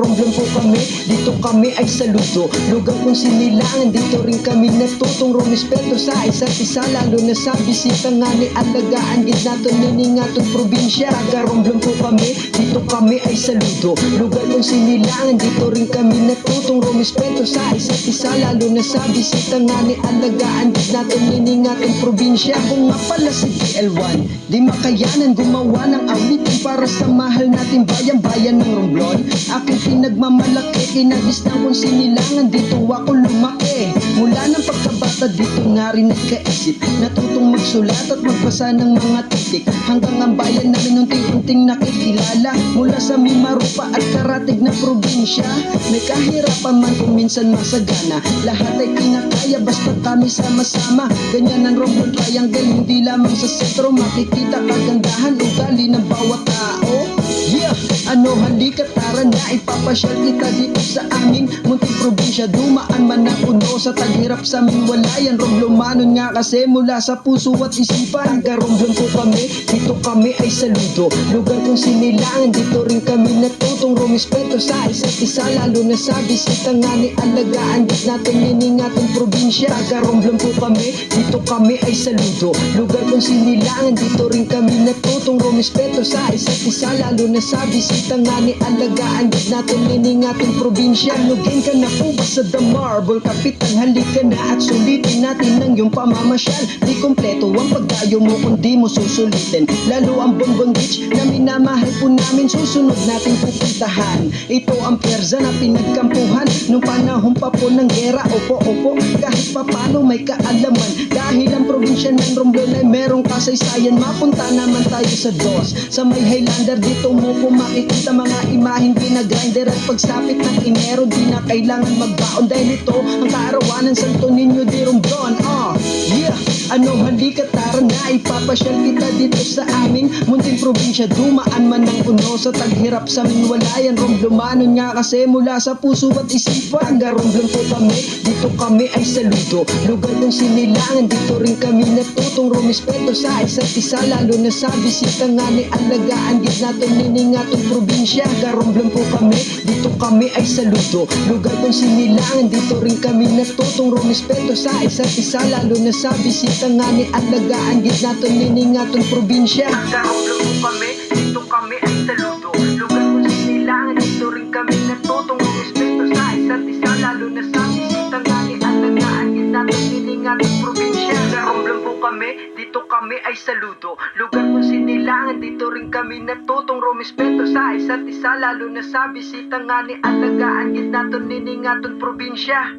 Romblon po kami, dito kami ay saludo. Lugar kung sinilangan, dito rin kami natutong rumispeto sa isa't isa. Lalo na sa bisita nga ni alagaan, gitnaton niningaton probinsya. Taga Romblon po kami, dito kami ay saludo. Lugar kung sinilangan, dito rin kami natutong rumispeto sa isa't isa. Lalo na sa bisita nga ni alagaan, gitnaton niningaton probinsya. Ako nga pala si PL1, di makayanan gumawa ng awitin para sa mahal natin bayan-bayan ng Romblon. Aking pinagmamalaki, inagis na kung sinilangan, dito ako lumaki. Mula ng pagkabata dito nga rin nagkaisip, natutong magsulat at magbasa ng mga titik. Hanggang ang bayan namin unti-unting nakikilala, mula sa Mimarupa at karatig na probinsya. May kahirapan man kung minsan masagana, lahat ay kinakaya basta kami sama-sama. Ganyan ang Romblon Triangle, hindi lamang sa sentro makikita kagandahan ugali ng bawat tao. Yeah! Ano halika tara na ipapasyal kita dito sa aming munting probinsya. Dumaan man ang uno sa taghirap sa aming walayan. Romblomanon nga kasi mula sa puso at isipan. Taga Romblon po kami, dito kami ay saludo. Lugar kung sinilangan, dito rin kami natutong rumispeto sa isa't isa. Lalo na sa bisita nga ni alagaan, gitnaton niningaton probinsya. Taga Romblon po kami, dito kami ay saludo. Lugar kung sinilangan, dito rin kami natutong rumispeto sa isa't isa. Lalo na sa bisita nga ni alagaan, gitnaton niningaton probinsya. Lugin ka na po ba sa The Marble Kapitan? Halika na at sulitin natin ang iyong pamamasyal. Di kompleto ang pagdayo mo kung di mo susulitin. Lalo ang Bonbon Beach na minamahal po namin, susunod natin pupuntahan. Ito ang pyersa na pinagkampuhan nung panahon pa po ng gera. Opo, kahit papano may kaalaman, dahil ang probinsya ng Romblon ay merong kasaysayan. Mapunta naman tayo sa DOS, sa may Highlander. Dito mo po makikita mga imaheng ginagrinder. At pagsapit ng Enero, di na kailangan magbaon, dahil ito ang kaarawanan Santo Niño de Romblon. Yeah! Ano halika tara na ipapasyal kita dito sa aming munting probinsya. Dumaan man ang uno sa taghirap sa aming walayan. Romblomanon nga kasi mula sa puso at isipan. Taga Romblon po kami, dito kami ay saludo. Lugar kung sinilangan, dito rin kami natutong rumispeto sa isa't isa. Lalo na sa bisita nga ni alagaan, gitnaton niningaton probinsya. Taga Romblon po kami, dito kami ay saludo. Lugar kung sinilangan, dito rin kami natutong rumispeto sa isa't isa. Lalo na sa bisita nga ni alagaan, gitnaton niningaton probinsya. Taga Romblon po kami, dito kami ay saludo. Lugar kung sinilangan, dito rin kami natutong rumispeto sa isa't isa. Lalo na sa bisita nga ni alagaan, gitnaton niningaton probinsya. Taga Romblon po kami, dito kami ay saludo. Lugar kung sinilangan, dito rin kami natutong rumispeto sa isa't isa. Lalo na sa bisita nga ni alagaan, gitnaton niningaton probinsya.